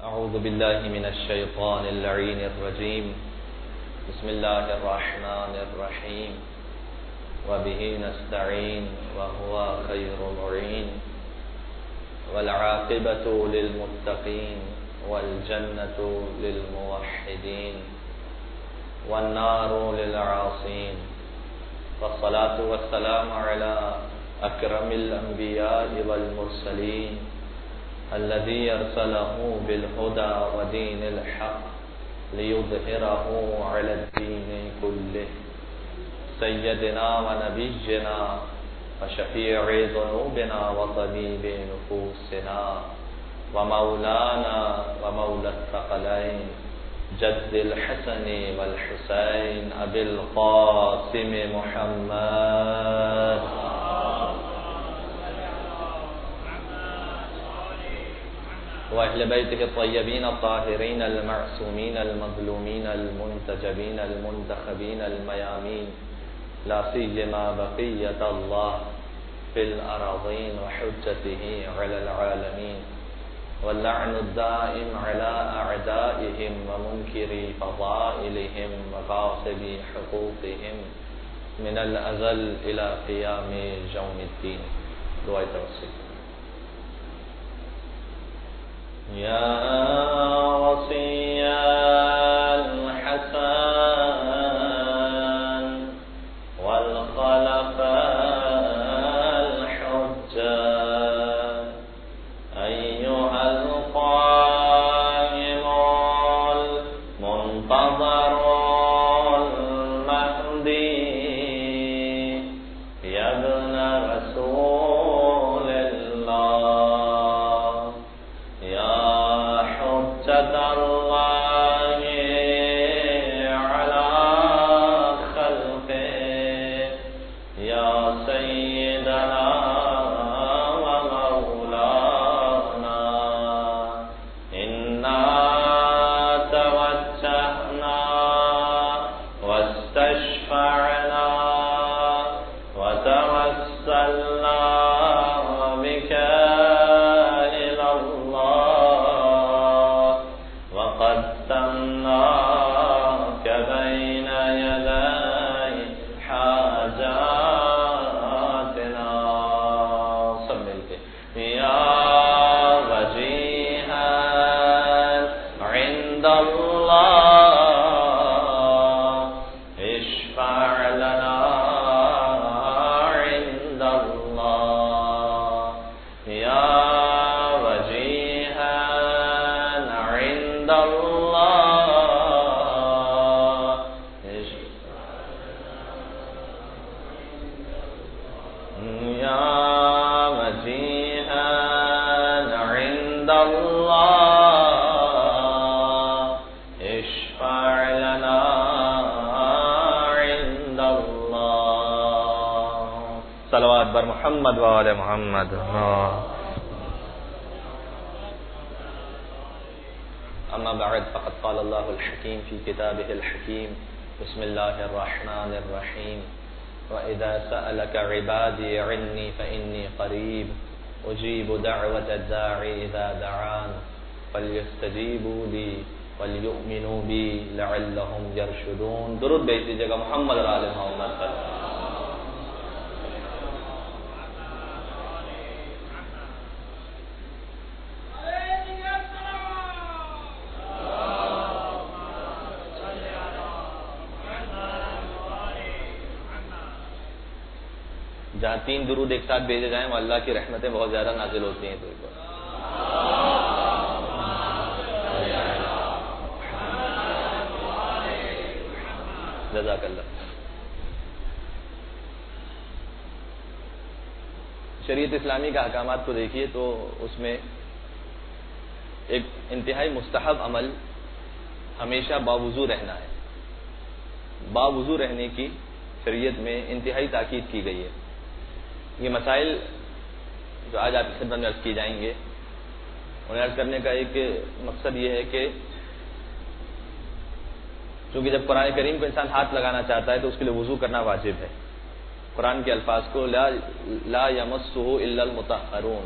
أعوذ بالله من الشيطان اللعين الرجيم. بسم الله الرحمن الرحيم. وبه نستعين وهو خير المعين. والعاقبة للمتقين والجنة للموحدين والنار للعاصين. والصلاة والسلام على أكرم الأنبياء والمرسلين الذي أرسله بالهدى ودين الحق ليظهره على الدين كله. سيدنا ونبينا وشفيع ذنوبنا وطبيب نفوسنا ومولانا ومولى الثقلين جد الحسن والحسين أبي القاسم محمد وأهل بيته الطيبين الطاهرين المعصومين المظلومين المنتجبين المنتخبين الميامين، لا سيما بقية الله في الأراضين وحجته على العالمين، واللعن الدائم على أعدائهم ومنكري فضائلهم وغاصبي حقوقهم من الأزل إلى قيام يوم الدين. دعاء توسل. يا وصي الحسن والخلفاء الحجة أيها القائم المنتظر المهدي يا ابن رسول الله يا حجة الله على خلقه يا سيدنا ومولانا إنا توجهنا واستشفعنا وتوسلنا بك إلى الله وقدمناك بين يدي حاجاتنا. سب ملتے يا وجيها عند الله اشفع لنا عند الله يا وجيها عند الله يا وجيها عند الله اشفع لنا عند الله. صلوات بر محمد وآل محمد. أما بعد فقد قال الله الحكيم في كتابه الحكيم. بسم الله الرحمن الرحيم. وإذا سألك عبادي عني فإني قريب أجيب دعوة الداعي إذا دعان فليستجيبوا لي وليؤمنوا بي لعلهم يرشدون. درود بھیج دیجیے گا محمد اور آل محمد پر. جہاں 3 درود ایک ساتھ بھیجے جائیں وہ اللہ کی رحمتیں بہت زیادہ نازل ہوتی ہیں. تو ایک بار جزاک اللہ. شریعت اسلامی کا احکامات کو دیکھیے تو اس میں ایک انتہائی مستحب عمل ہمیشہ باوضو رہنا ہے. باوضو رہنے کی شریعت میں انتہائی تاکید کی گئی ہے. یہ مسائل جو آج آپ کی خدمت میں عرض کی جائیں گے انہیں عرض کرنے کا ایک مقصد یہ ہے کہ چونکہ جب قرآن کریم کو انسان ہاتھ لگانا چاہتا ہے تو اس کے لیے وضو کرنا واجب ہے. قرآن کے الفاظ کو لا یمسہ الا المطہرون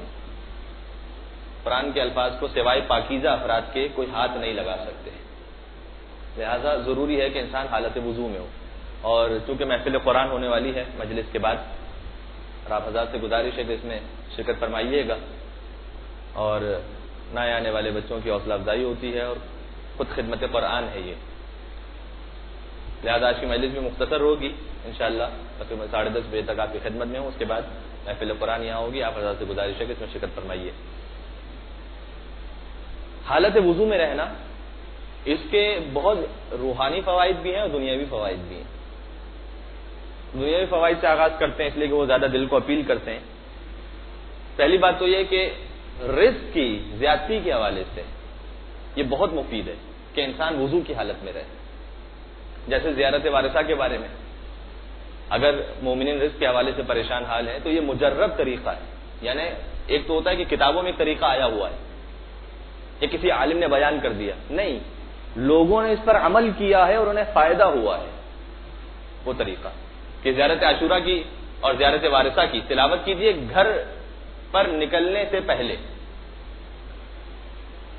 قرآن کے الفاظ کو سوائے پاکیزہ افراد کے کوئی ہاتھ نہیں لگا سکتے، لہذا ضروری ہے کہ انسان حالت وضو میں ہو۔ اور چونکہ محفل قرآن ہونے والی ہے مجلس کے بعد، اور آپ حضرات سے گزارش ہے کہ اس میں شرکت فرمائیے گا، اور نئے آنے والے بچوں کی حوصلہ افزائی ہوتی ہے اور خود خدمت قرآن ہے یہ، لہذا آج کی مجلس بھی مختصر ہوگی انشاءاللہ، تقریباً 10:30 بجے تک آپ کی خدمت میں ہوں، اس کے بعد محفل قرآن یہاں ہوگی، آپ حضرات سے گزارش ہے کہ اس میں شرکت فرمائیے۔ حالت وضو میں رہنا، اس کے بہت روحانی فوائد بھی ہیں اور دنیاوی فوائد بھی ہیں۔ دنیاوی فوائد سے آغاز کرتے ہیں اس لیے کہ وہ زیادہ دل کو اپیل کرتے ہیں۔ پہلی بات تو یہ کہ رزق کی زیادتی کے حوالے سے یہ بہت مفید ہے کہ انسان وضو کی حالت میں رہے، جیسے زیارت وارثہ کے بارے میں، اگر مومنین رزق کے حوالے سے پریشان حال ہیں تو یہ مجرب طریقہ ہے، یعنی ایک تو ہوتا ہے کہ کتابوں میں ایک طریقہ آیا ہوا ہے، یہ کسی عالم نے بیان کر دیا، نہیں، لوگوں نے اس پر عمل کیا ہے اور انہیں فائدہ ہوا ہے، وہ طریقہ کہ زیارت عاشورہ کی اور زیارت وارثہ کی تلاوت کیجیے گھر پر نکلنے سے پہلے،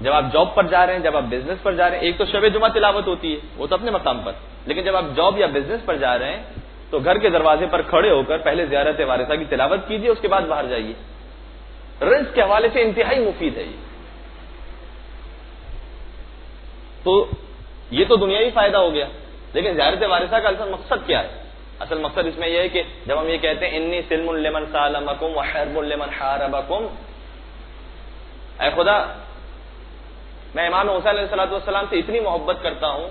جب آپ جاب پر جا رہے ہیں، جب آپ بزنس پر جا رہے ہیں، ایک تو شب جمعہ تلاوت ہوتی ہے وہ تو اپنے مقام پر، لیکن جب آپ جاب یا بزنس پر جا رہے ہیں تو گھر کے دروازے پر کھڑے ہو کر پہلے زیارت وارثہ کی تلاوت کیجیے، اس کے بعد باہر جائیے۔ رزق کے حوالے سے انتہائی مفید ہے یہ، تو یہ تو دنیاوی فائدہ ہو گیا، لیکن زیارت وارثہ کا اصل مقصد کیا ہے؟ اصل مقصد اس میں یہ ہے کہ جب ہم یہ کہتے ہیں انی سلم لمن سالمکم وحرب لمن حاربکم، اے خدا میں امام حسین علیہ الصلوۃ والسلام سے اتنی محبت کرتا ہوں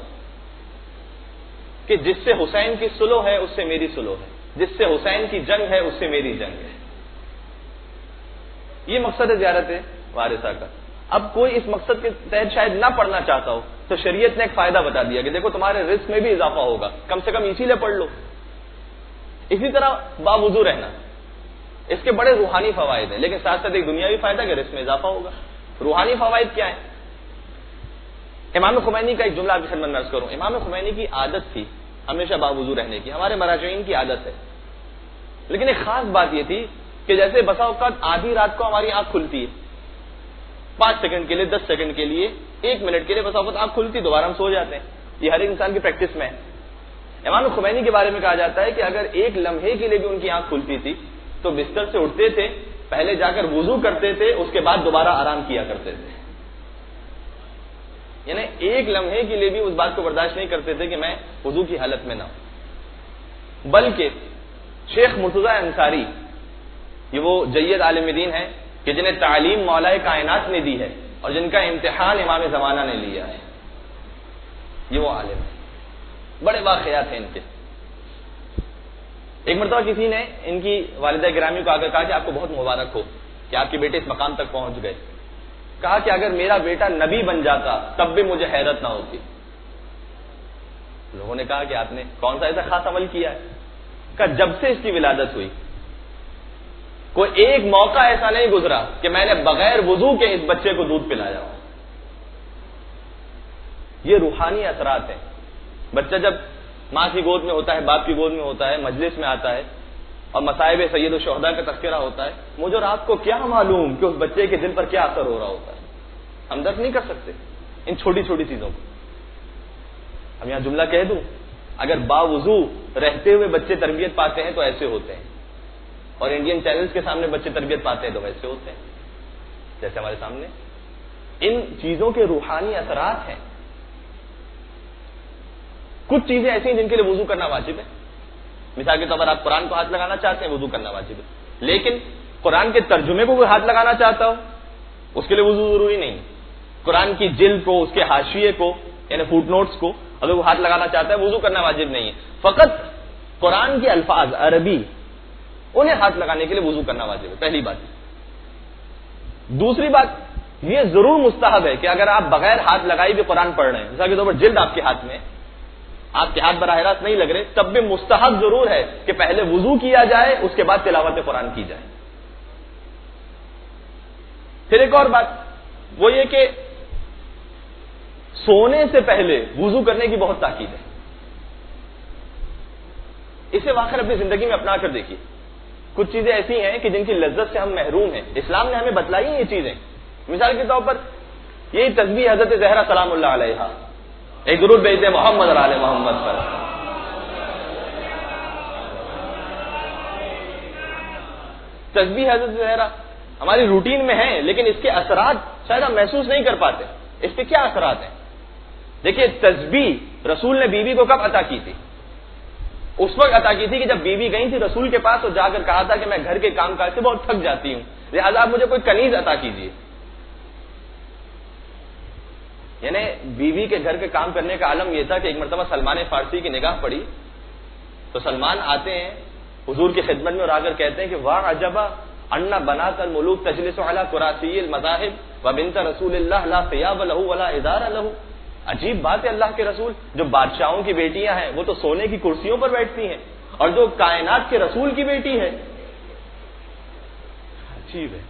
کہ جس سے حسین کی صلح ہے اس سے میری صلح ہے، جس سے حسین کی جنگ ہے اس سے میری جنگ ہے، یہ مقصد ہے زیارت وارثہ کا۔ اب کوئی اس مقصد کے تحت شاید نہ پڑھنا چاہتا ہو تو شریعت نے ایک فائدہ بتا دیا کہ دیکھو تمہارے رزق میں بھی اضافہ ہوگا، کم سے کم اسی لیے پڑھ لو۔ اسی طرح باوضو رہنا، اس کے بڑے روحانی فوائد ہیں، لیکن ساتھ ساتھ ایک دنیاوی فائدہ کہ رزق میں اضافہ ہوگا۔ روحانی فوائد کیا ہیں؟ امام خمینی کا ایک جملہ آپ کی خدمت میں عرض کروں۔ امام خمینی کی عادت تھی ہمیشہ باوضو رہنے کی، ہمارے مراجعین کی عادت ہے، لیکن ایک خاص بات یہ تھی کہ جیسے بسا اوقات آدھی رات کو ہماری آنکھ کھلتی ہے، 5 سیکنڈ کے لیے، 10 سیکنڈ کے لیے، 1 منٹ کے لیے بسا اوقات آنکھ کھلتی، دوبارہ ہم سو جاتے ہیں، یہ ہر ایک انسان کی پریکٹس میں ہے۔ امام خمینی کے بارے میں کہا جاتا ہے کہ اگر ایک لمحے کے لیے بھی ان کی آنکھ کھلتی تھی تو بستر سے اٹھتے تھے، پہلے جا کر وضو کرتے تھے، اس کے بعد دوبارہ آرام کیا کرتے تھے، یعنی ایک لمحے کے لیے بھی اس بات کو برداشت نہیں کرتے تھے کہ میں وضو کی حالت میں نہ ہوں۔ بلکہ شیخ مرتضی انصاری، یہ وہ جید عالم دین ہیں کہ جنہیں تعلیم مولا کائنات نے دی ہے اور جن کا امتحان امام زمانہ نے لیا ہے، یہ وہ عالم ہے، بڑے واقعات ہیں ان کے۔ ایک مرتبہ کسی نے ان کی والدہ گرامی کو آ کر کہا کہ آپ کو بہت مبارک ہو کہ آپ کے بیٹے اس مقام تک پہنچ گئے، کہا کہ اگر میرا بیٹا نبی بن جاتا تب بھی مجھے حیرت نہ ہوتی۔ لوگوں نے کہا کہ آپ نے کون سا ایسا خاص عمل کیا ہے؟ کہا جب سے اس کی ولادت ہوئی کوئی ایک موقع ایسا نہیں گزرا کہ میں نے بغیر وضو کے اس بچے کو دودھ پلایا ہو۔ یہ روحانی اثرات ہیں۔ بچہ جب ماں کی گود میں ہوتا ہے، باپ کی گود میں ہوتا ہے، مجلس میں آتا ہے اور مصائب سید الشہداء کا تذکرہ ہوتا ہے، مجھے اور آپ کو کیا معلوم کہ اس بچے کے دل پر کیا اثر ہو رہا ہوتا ہے؟ ہم درک نہیں کر سکتے ان چھوٹی چھوٹی چیزوں کو۔ اب یہاں جملہ کہہ دوں، اگر باوضو رہتے ہوئے بچے تربیت پاتے ہیں تو ایسے ہوتے ہیں، اور انڈین چینلز کے سامنے بچے تربیت پاتے ہیں تو ویسے ہوتے ہیں جیسے ہمارے سامنے۔ ان چیزوں کے روحانی اثرات ہیں۔ کچھ چیزیں ایسی ہیں جن کے لیے وضو کرنا واجب ہے، مثال کے طور پر آپ قرآن کو ہاتھ لگانا چاہتے ہیں، وضو کرنا واجب ہے، لیکن قرآن کے ترجمے کو کوئی ہاتھ لگانا چاہتا ہو اس کے لیے وضو ضروری نہیں۔ قرآن کی جلد کو، اس کے حاشیے کو، یعنی فوٹ نوٹس کو اگر وہ ہاتھ لگانا چاہتا ہے وضو کرنا واجب نہیں ہے، فقط قرآن کے الفاظ عربی انہیں ہاتھ لگانے کے لیے وضو کرنا واجب ہے، پہلی بات۔ دوسری بات یہ ضرور مستحب ہے کہ اگر آپ بغیر ہاتھ لگائی بھی قرآن پڑھ رہے ہیں، مثال کے طور پر جلد آپ کے ہاتھ میں، آپ کے ہاتھ براہ راست نہیں لگ رہے، تب بھی مستحب ضرور ہے کہ پہلے وضو کیا جائے، اس کے بعد تلاوت قرآن کی جائے۔ پھر ایک اور بات وہ یہ کہ سونے سے پہلے وضو کرنے کی بہت تاکید ہے، اسے واقعی اپنی زندگی میں اپنا کر دیکھیے۔ کچھ چیزیں ایسی ہیں کہ جن کی لذت سے ہم محروم ہیں، اسلام نے ہمیں بتلائی ہیں یہ چیزیں، مثال کے طور پر یہی تسبیح حضرت زہرا سلام اللہ علیہا، ایک درود بھیجتے محمد اور آل محمد پر. تسبیح حضرت زہرا ہماری روٹین میں ہے، لیکن اس کے اثرات شاید ہم محسوس نہیں کر پاتے. اس کے کیا اثرات ہیں؟ دیکھیے، تسبیح رسول نے بیوی کو کب عطا کی تھی؟ اس وقت عطا کی تھی کہ جب بیوی گئی تھی رسول کے پاس اور جا کر کہا تھا کہ میں گھر کے کام کاج سے بہت تھک جاتی ہوں، لہٰذا آپ مجھے کوئی کنیز عطا کیجیے. یعنی بیوی کے گھر کے کام کرنے کا عالم یہ تھا کہ ایک مرتبہ سلمان فارسی کی نگاہ پڑی تو سلمان آتے ہیں حضور کی خدمت میں اور آ کر کہتے ہیں کہ واہ عجبا ان بنات الملوک تجلس علی کراسی المذاہب وبنت رسول اللہ لا ثیاب له ولا ادار له. عجیب بات ہے اللہ کے رسول، جو بادشاہوں کی بیٹیاں ہیں وہ تو سونے کی کرسیوں پر بیٹھتی ہیں، اور جو کائنات کے رسول کی بیٹی ہے، عجیب ہے،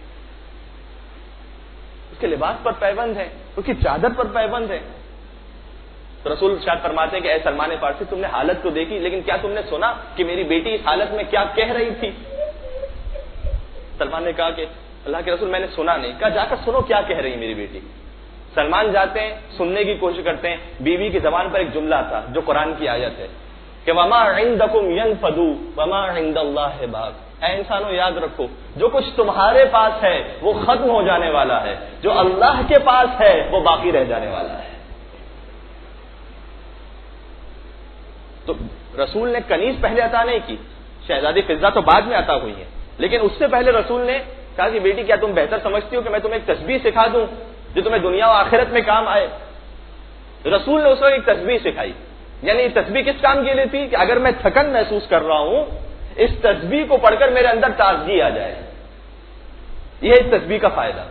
اس کے لباس پر پابند ہے، اس کی چادر پر پابند ہے. تو رسول شاید فرماتے ہیں کہ اے سلمان فارسی، تم نے حالت تو دیکھی، لیکن کیا تم نے سنا کہ میری بیٹی اس حالت میں کیا کہہ رہی تھی؟ سلمان نے کہا کہ اللہ کے رسول میں نے سنا نہیں. کہا جا کر سنو کیا کہہ رہی میری بیٹی. سلمان جاتے ہیں، سننے کی کوشش کرتے ہیں. بیوی کی زبان پر ایک جملہ تھا جو قرآن کی آیت ہے کہ وما عندکم ينفد وما عند اللہ باق. اے انسانوں یاد رکھو، جو کچھ تمہارے پاس ہے وہ ختم ہو جانے والا ہے، جو اللہ کے پاس ہے وہ باقی رہ جانے والا ہے. تو رسول نے کنیز پہلے عطا نہیں کی، شہزادی فضہ تو بعد میں عطا ہوئی ہے، لیکن اس سے پہلے رسول نے کہا کہ بیٹی کیا تم بہتر سمجھتی ہو کہ میں تمہیں ایک تسبیح سکھا دوں جو تمہیں دنیا و آخرت میں کام آئے. رسول نے اس وقت ایک تسبیح سکھائی. یعنی یہ تسبیح کس کام کے لیے تھی؟ کہ اگر میں تھکن محسوس کر رہا ہوں، اس تسبیح کو پڑھ کر میرے اندر تازگی آ جائے. یہ اس تسبیح کا فائدہ،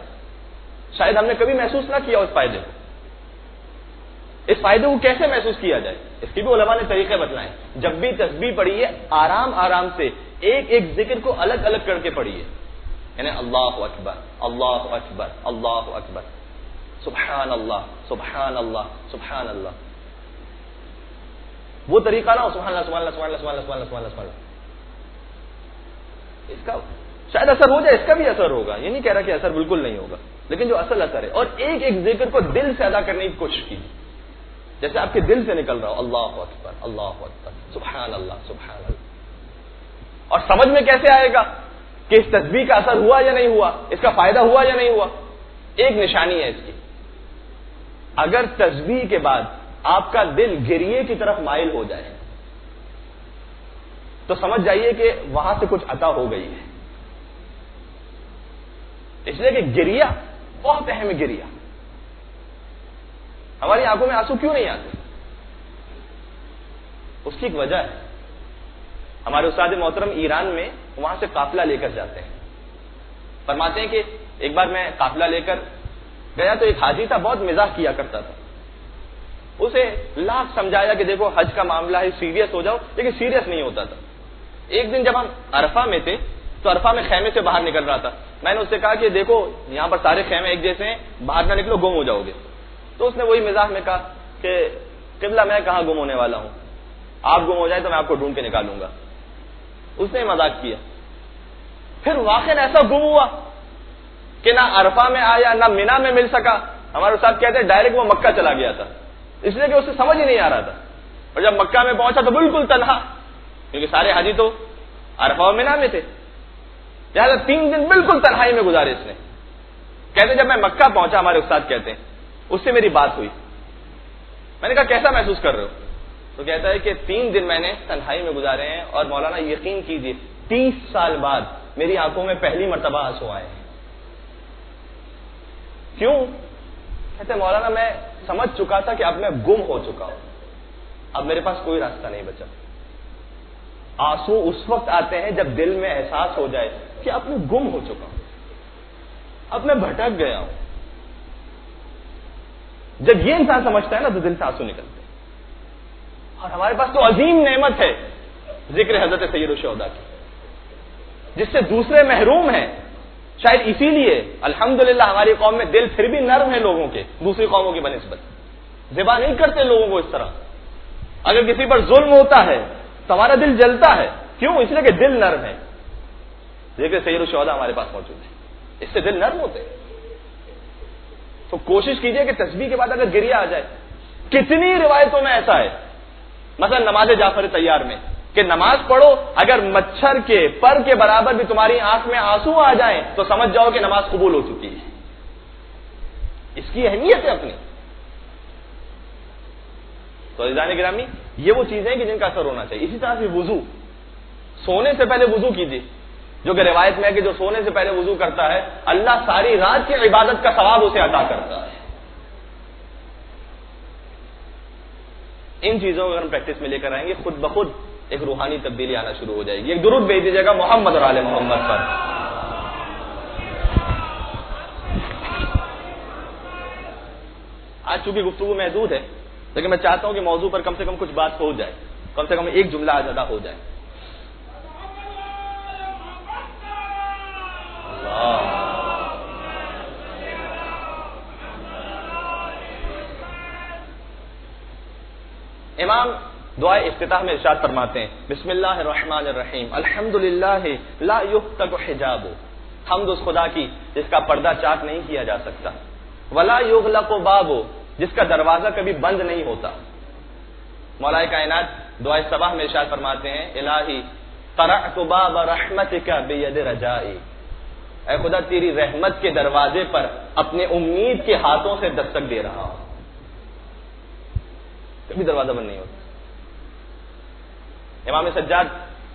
شاید ہم نے کبھی محسوس نہ کیا اس فائدے کو. اس فائدے کو کیسے محسوس کیا جائے اس کی بھی علماء نے طریقے بتلائے. جب بھی تسبیح پڑھیے آرام آرام سے ایک ایک ذکر کو الگ الگ کر کے پڑھیے. یعنی اللہ اکبر اللہ اکبر اللہ اکبر، سبحان اللہ سبحان اللہ سبحان اللہ. وہ طریقہ نہ ہو سبحان اللہ سبحان اللہ سبحان اللہ سبحان اللہ سبحان اللہ سبحان اللہ. اس کا شاید اثر ہو جائے، اس کا بھی اثر ہوگا، یہ نہیں کہہ رہا کہ اثر بالکل نہیں ہوگا، لیکن جو اصل اثر ہے. اور ایک ایک ذکر کو دل سے ادا کرنے کی کوشش کیجیے، جیسے آپ کے دل سے نکل رہا ہو اللہ اکبر سبحان اللہ سبحان اللہ. اور سمجھ میں کیسے آئے گا کہ اس تسبیح کا اثر ہوا یا نہیں ہوا، اس کا فائدہ ہوا یا نہیں ہوا؟ ایک نشانی ہے اس کی، اگر تسبیح کے بعد آپ کا دل گریے کی طرف مائل ہو جائے تو سمجھ جائیے کہ وہاں سے کچھ عطا ہو گئی ہے. اس لیے کہ گریا بہت اہم ہے. گریا، ہماری آنکھوں میں آنسو کیوں نہیں آتے؟ اس کی ایک وجہ ہے. ہمارے استاد محترم ایران میں وہاں سے قافلہ لے کر جاتے ہیں. فرماتے ہیں کہ ایک بار میں قافلہ لے کر گیا تو ایک حاجی تھا، بہت مزاح کیا کرتا تھا. اسے لاکھ سمجھایا کہ دیکھو حج کا معاملہ ہے، سیریس ہو جاؤ، لیکن سیریس نہیں ہوتا تھا. ایک دن جب ہم عرفہ میں تھے تو عرفہ میں خیمے سے باہر نکل رہا تھا. میں نے اس سے کہا کہ دیکھو یہاں پر سارے خیمے ایک جیسے ہیں، باہر نہ نکلو گم ہو جاؤ گے. تو اس نے وہی مزاح میں کہا کہ قبلہ میں کہاں گم ہونے والا ہوں، آپ گم ہو جائیں تو میں آپ کو ڈھونڈ کے نکالوں گا. اس نے مذاق کیا. پھر واقعا ایسا گم ہوا کہ نہ عرفہ میں آیا نہ مینا میں مل سکا. ہمارے استاد کہتے ہیں ڈائریکٹ وہ مکہ چلا گیا تھا، اس لیے کہ اسے سمجھ ہی نہیں آ رہا تھا. اور جب مکہ میں پہنچا تو بالکل تنہا، کیونکہ سارے حاجی تو عرفہ و مینا میں تھے. لہٰذا 3 دن بالکل تنہائی میں گزارے اس نے. کہتے جب میں مکہ پہنچا، ہمارے استاد کہتے ہیں اس سے میری بات ہوئی. میں نے کہا کیسا محسوس کر رہے ہو؟ تو کہتا ہے کہ 3 دن میں نے تنہائی میں گزارے ہیں اور مولانا یقین کیجیے 30 سال بعد میری آنکھوں میں پہلی مرتبہ آنسو آئے ہیں. کیوں؟ کہتے ہیں مولانا میں سمجھ چکا تھا کہ اب میں گم ہو چکا ہوں، اب میرے پاس کوئی راستہ نہیں بچا. آنسو اس وقت آتے ہیں جب دل میں احساس ہو جائے کہ اب میں گم ہو چکا ہوں، اب میں بھٹک گیا ہوں. جب یہ انسان سمجھتا ہے نا تو دل سے آنسو نکلتے ہیں. اور ہمارے پاس تو عظیم نعمت ہے ذکر حضرت سید الشہداء کی، جس سے دوسرے محروم ہیں. شاید اسی لیے الحمدللہ ہماری قوم میں دل پھر بھی نرم ہے لوگوں کے، دوسری قوموں کی بنسبت. ذبح نہیں کرتے لوگوں کو اس طرح. اگر کسی پر ظلم ہوتا ہے تو ہمارا دل جلتا ہے. کیوں؟ اس لیے کہ دل نرم ہے. ذکر سید الشہداء ہمارے پاس موجود ہے، اس سے دل نرم ہوتے ہیں. تو کوشش کیجئے کہ تسبیح کے بعد اگر گریہ آ جائے. کتنی روایتوں میں ایسا ہے, مثلا نماز جعفر طیار میں, کہ نماز پڑھو, اگر مچھر کے پر کے برابر بھی تمہاری آنکھ میں آنسو آ جائیں تو سمجھ جاؤ کہ نماز قبول ہو چکی ہے. اس کی اہمیت ہے اپنی. تو عزیزان گرامی, یہ وہ چیزیں کہ جن کا اثر ہونا چاہیے. اسی طرح سے وضو, سونے سے پہلے وضو کیجیے, جو کہ روایت میں ہے کہ جو سونے سے پہلے وضو کرتا ہے اللہ ساری رات کی عبادت کا ثواب اسے عطا کرتا ہے. ان چیزوں کو اگر ہم پریکٹس میں لے کر آئیں گے, خود بخود ایک روحانی تبدیلی آنا شروع ہو جائے گی. ایک درود بھیج دیجیے گا محمد اور آل محمد پر. آج چونکہ گفتگو محدود ہے, لیکن میں چاہتا ہوں کہ موضوع پر کم سے کم کچھ بات ہو جائے, کم سے کم ایک جملہ آج ادا ہو جائے. امام دعائے افتتاح میں ارشاد فرماتے ہیں, بسم اللہ الرحمن الرحیم, الحمدللہ لا یفتق حجاب, حمد اس خدا کی جس کا پردہ چاک نہیں کیا جا سکتا, ولا یغلق باب, جس کا دروازہ کبھی بند نہیں ہوتا. مولا کائنات دعائے صباح میں ارشاد فرماتے ہیں, الہی قرعت باب رحمتک بید رجائی, اے خدا تیری رحمت کے دروازے پر اپنے امید کے ہاتھوں سے دستک دے رہا ہوں. کبھی دروازہ بند نہیں ہوتا. امام سجاد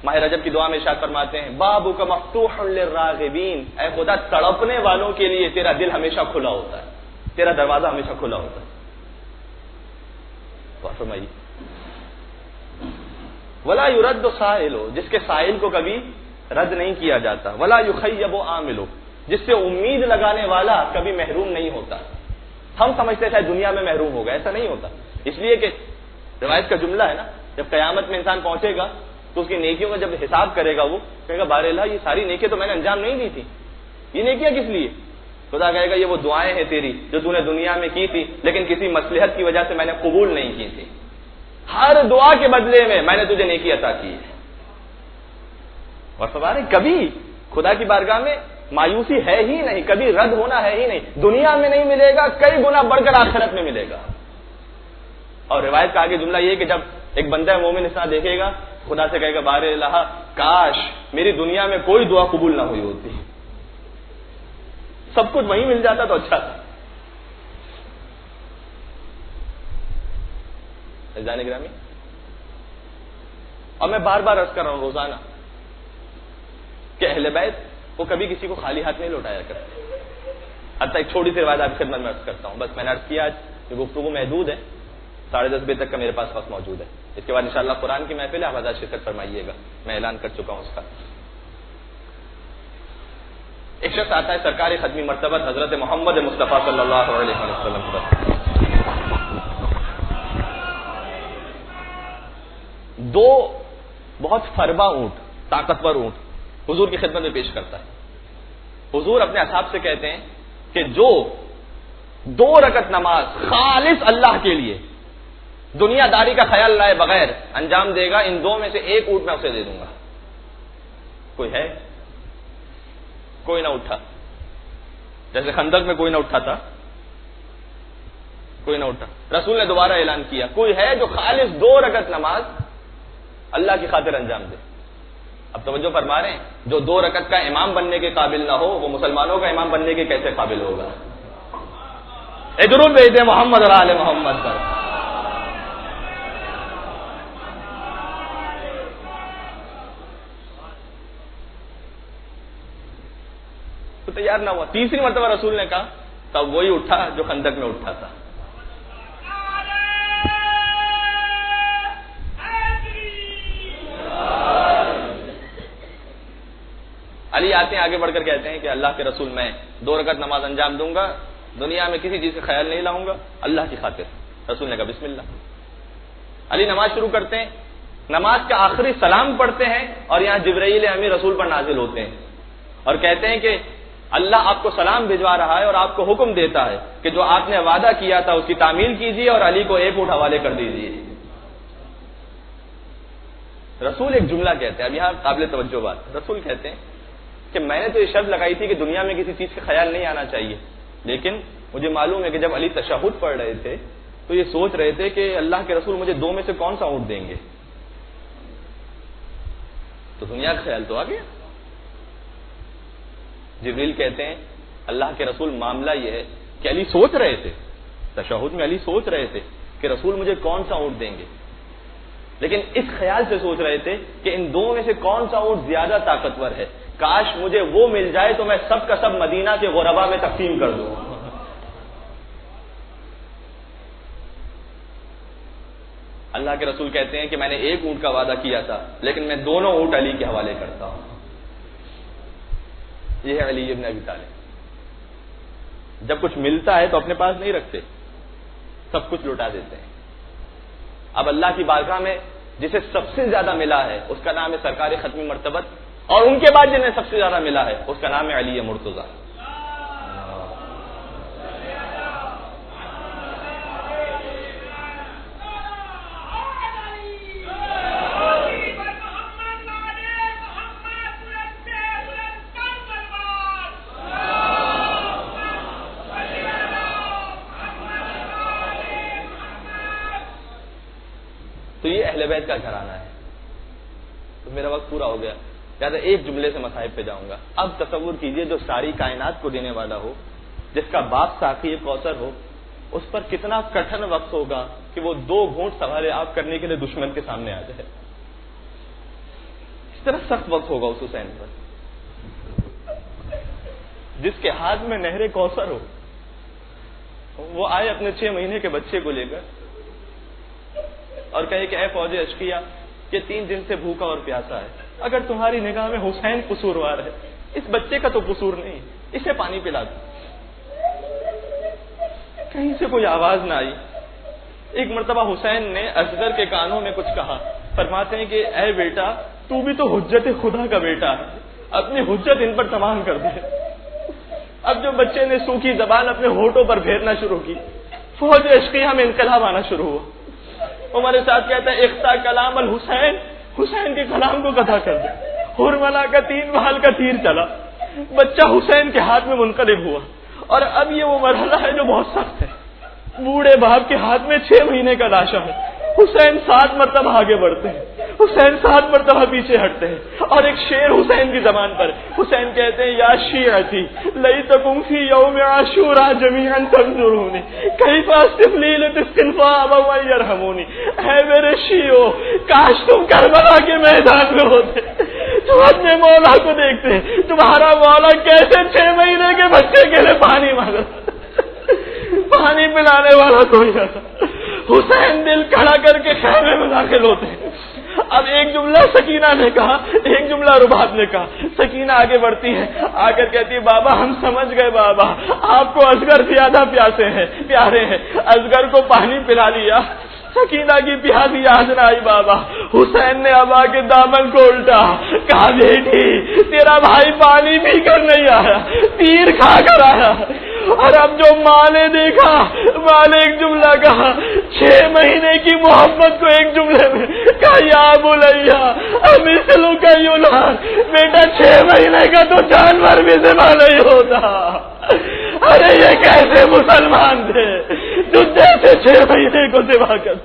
ماہ رجب کی دعا میں ارشاد فرماتے ہیں, بابک مفتوح للراغبین, اے خدا تڑپنے والوں کے لیے تیرا دل ہمیشہ کھلا ہوتا ہے, تیرا دروازہ ہمیشہ کھلا ہوتا ہے. فرمائیے, ولا یرد سائل, جس کے سائل کو کبھی رد نہیں کیا جاتا, ولا یخیب عامل, جس سے امید لگانے والا کبھی محروم نہیں ہوتا. ہم سمجھتے ہیں دنیا میں محروم ہوگا, ایسا نہیں ہوتا. اس لیے کہ روایت کا جملہ ہے نا, جب قیامت میں انسان پہنچے گا تو اس کی نیکیوں کا جب حساب کرے گا وہ کہے گا, بار اللہ یہ ساری نیکیاں تو میں نے انجام نہیں دی تھی, یہ نیکیاں کس لیے؟ خدا کہے گا یہ وہ دعائیں ہیں تیری جو تو نے دنیا میں کی تھی, لیکن کسی مصلحت کی وجہ سے میں نے قبول نہیں کی تھی. ہر دعا کے بدلے میں نے تجھے نیکی عطا کی ہے. اور سوال ہے, کبھی خدا کی بارگاہ میں مایوسی ہے ہی نہیں, کبھی رد ہونا ہے ہی نہیں. دنیا میں نہیں ملے گا, کئی گنا بڑھ کر آخرت میں ملے گا. اور روایت کا آگے جملہ یہ کہ جب ایک بندہ مومن اس طرح دیکھے گا, خدا سے کہے گا, بار الہ کاش میری دنیا میں کوئی دعا قبول نہ ہوئی ہوتی, سب کچھ وہیں مل جاتا تو اچھا تھا. جانے گرامی, اور میں بار بار عرض کر رہا ہوں روزانہ کہ اہل بیت وہ کبھی کسی کو خالی ہاتھ نہیں لوٹایا کرتے. حتیٰ ایک چھوٹی سی روایت آپ کی خدمت میں عرض کرتا ہوں, بس میں نے عرض کیا آج یہ گفتگو محدود ہے, 10:30 بجے تک کا میرے پاس وقت موجود ہے. اس کے بعد انشاءاللہ قرآن کی محفل ہے, آپ آزاد شرکت فرمائیے گا, میں اعلان کر چکا ہوں اس کا. ایک شخص آتا ہے سرکار ختمی مرتبہ حضرت محمد مصطفیٰ صلی اللہ علیہ وسلم پر, دو بہت فربا اونٹ, طاقتور اونٹ حضور کی خدمت میں پیش کرتا ہے. حضور اپنے اصحاب سے کہتے ہیں کہ جو 2 رکعت نماز خالص اللہ کے لیے دنیا داری کا خیال لائے بغیر انجام دے گا, ان 2 میں سے ایک اونٹ میں اسے دے دوں گا. کوئی ہے؟ کوئی نہ اٹھا. جیسے خندق میں کوئی نہ اٹھا تھا, کوئی نہ اٹھا. رسول نے دوبارہ اعلان کیا, کوئی ہے جو خالص 2 رکعت نماز اللہ کی خاطر انجام دے. اب توجہ فرما رہے ہیں, جو 2 رکعت کا امام بننے کے قابل نہ ہو وہ مسلمانوں کا امام بننے کے کیسے قابل ہوگا؟ درود بھیجتے ہیں محمد اور آل محمد پر. تو تیار نہ ہوا. تیسری مرتبہ رسول نے کہا, تب وہی اٹھا جو خندق میں اٹھا تھا. علی آتے ہیں آگے بڑھ کر کہتے ہیں کہ اللہ کے رسول میں 2 رکعت نماز انجام دوں گا, دنیا میں کسی چیز کا خیال نہیں لاؤں گا, اللہ کی خاطر. رسول نے کہا بسم اللہ. علی نماز شروع کرتے ہیں, نماز کا آخری سلام پڑھتے ہیں اور یہاں جبرائیل امین رسول پر نازل ہوتے ہیں اور کہتے ہیں کہ اللہ آپ کو سلام بھجوا رہا ہے اور آپ کو حکم دیتا ہے کہ جو آپ نے وعدہ کیا تھا اس کی تعمیل کیجیے اور علی کو 1 اونٹ حوالے کر دیجیے. رسول ایک جملہ کہتے ہیں, اب یہاں قابل توجہ بات, رسول کہتے ہیں کہ میں نے تو یہ شرط لگائی تھی کہ دنیا میں کسی چیز کا خیال نہیں آنا چاہیے, لیکن مجھے معلوم ہے کہ جب علی تشہد پڑھ رہے تھے تو یہ سوچ رہے تھے کہ اللہ کے رسول مجھے 2 میں سے کون سا اونٹ دیں گے. تو دنیا کا خیال تو آ گیا. جبریل کہتے ہیں اللہ کے رسول معاملہ یہ ہے کہ علی سوچ رہے تھے تشہد میں، علی سوچ رہے تھے کہ رسول مجھے کون سا اونٹ دیں گے، لیکن اس خیال سے سوچ رہے تھے کہ ان 2 میں سے کون سا اونٹ زیادہ طاقتور ہے، کاش مجھے وہ مل جائے تو میں سب کا سب مدینہ کے غربا میں تقسیم کر دوں. اللہ کے رسول کہتے ہیں کہ میں نے 1 اونٹ کا وعدہ کیا تھا لیکن میں 2 اونٹ علی کے حوالے کرتا ہوں. یہ ہے علی ابن ابی طالب. جب کچھ ملتا ہے تو اپنے پاس نہیں رکھتے، سب کچھ لوٹا دیتے ہیں. اب اللہ کی بارگاہ میں جسے سب سے زیادہ ملا ہے اس کا نام ہے سرکار ختمی مرتبت، اور ان کے بعد جنہیں سب سے زیادہ ملا ہے اس کا نام ہے علی مرتضیٰ. تو یہ اہل بیت کا گھرانہ ہے. تو میرا وقت پورا ہو گیا، زیادہ ایک جملے سے مصائب پہ جاؤں گا. اب تصور کیجئے جو ساری کائنات کو دینے والا ہو، جس کا باپ ساقی کوثر ہو، اس پر کتنا کٹھن وقت ہوگا کہ وہ 2 گھونٹ سوارے آپ کرنے کے لیے دشمن کے سامنے آ جائے. اس طرح سخت وقت ہوگا اس حسین پر، جس کے ہاتھ میں نہر کوثر ہو. وہ آئے اپنے 6 مہینے کے بچے کو لے کر اور کہے کہ اے فوج اشقیہ، یہ 3 دن سے بھوکا اور پیاسا ہے، اگر تمہاری نگاہ میں حسین قصوروار ہے، اس بچے کا تو قصور نہیں، اسے پانی پلا دو. کہیں سے کوئی آواز نہ آئی. ایک مرتبہ حسین نے اصغر کے کانوں میں کچھ کہا. فرماتے ہیں کہ اے بیٹا، تو بھی تو حجت خدا کا بیٹا ہے، اپنی حجت ان پر تمام کر دے. اب جو بچے نے سوکھی زبان اپنے ہونٹوں پر پھیرنا شروع کی، فوج اشقیہ میں انقلاب آنا شروع ہوا. ہمارے ساتھ کہتا ہے اختا کلام الحسین، حسین کے کلام کو قطع کر دے. ہرملا کا 3 بال کا تیر چلا، بچہ حسین کے ہاتھ میں منقلب ہوا. اور اب یہ وہ مرحلہ ہے جو بہت سخت ہے. بوڑھے باپ کے ہاتھ میں 6 مہینے کا لاشا ہے. حسین 7 مرتبہ آگے بڑھتے ہیں، حسین 7 مرتبہ پیچھے ہٹتے ہیں. اور ایک شعر حسین کی زبان پر، حسین کہتے ہیں یا شیعتی لیتکم فی یوم عاشورا جمیعا تنظرونی کیف استفلیلت استنفاء ابوا یرحمونی. اے میرے شیعو، کاش تم کربلا کے میدان میں ہوتے، تم اپنے مولا کو دیکھتے، تمہارا مولا کیسے 6 مہینے کے بچے کے لیے پانی مانگا، پانی پلانے والا کوئی نہ تھا. حسین دل کھڑا کر کے خیمے میں داخل ہوتے ہیں. اب ایک جملہ سکینہ نے کہا، ایک جملہ رباب نے کہا. سکینہ آگے بڑھتی ہے، آ کر کہتی ہے بابا ہم سمجھ گئے، بابا آپ کو اصغر زیادہ پیارے ہیں. اصغر کو پانی پلا لیا. سکینہ کی پیاسی یاد نہ آئی بابا. حسین نے اب آ کے دامن کو الٹا، کہا بیٹی تیرا بھائی پانی پی کر نہیں آیا، تیر کھا کر آیا. اور اب جو ماں نے دیکھا، ماں نے ایک جملہ کہا، 6 مہینے کی محبت کو ایک جملے میں کہا یا بولیا مثلو کا یولان. بیٹا 6 مہینے کا تو جانور بھی ذبح نہیں ہوتا. ارے یہ کیسے مسلمان تھے جو جیسے 6 مہینے کو ذبح کر.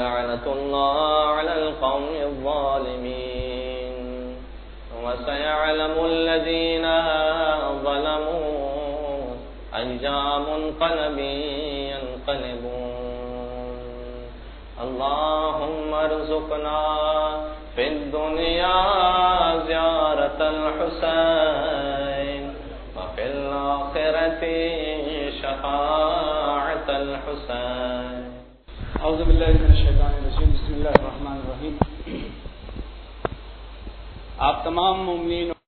لعنة الله على القوم الظالمين وسيعلم الذين ظلموا أي منقلب ينقلبون. اللهم ارزقنا في الدنيا زيارة الحسين وفي الآخرة شفاعة الحسين. اعوذ باللہ من الشیطان الرجیم. بسم اللہ الرحمن الرحیم. آپ تمام مومنین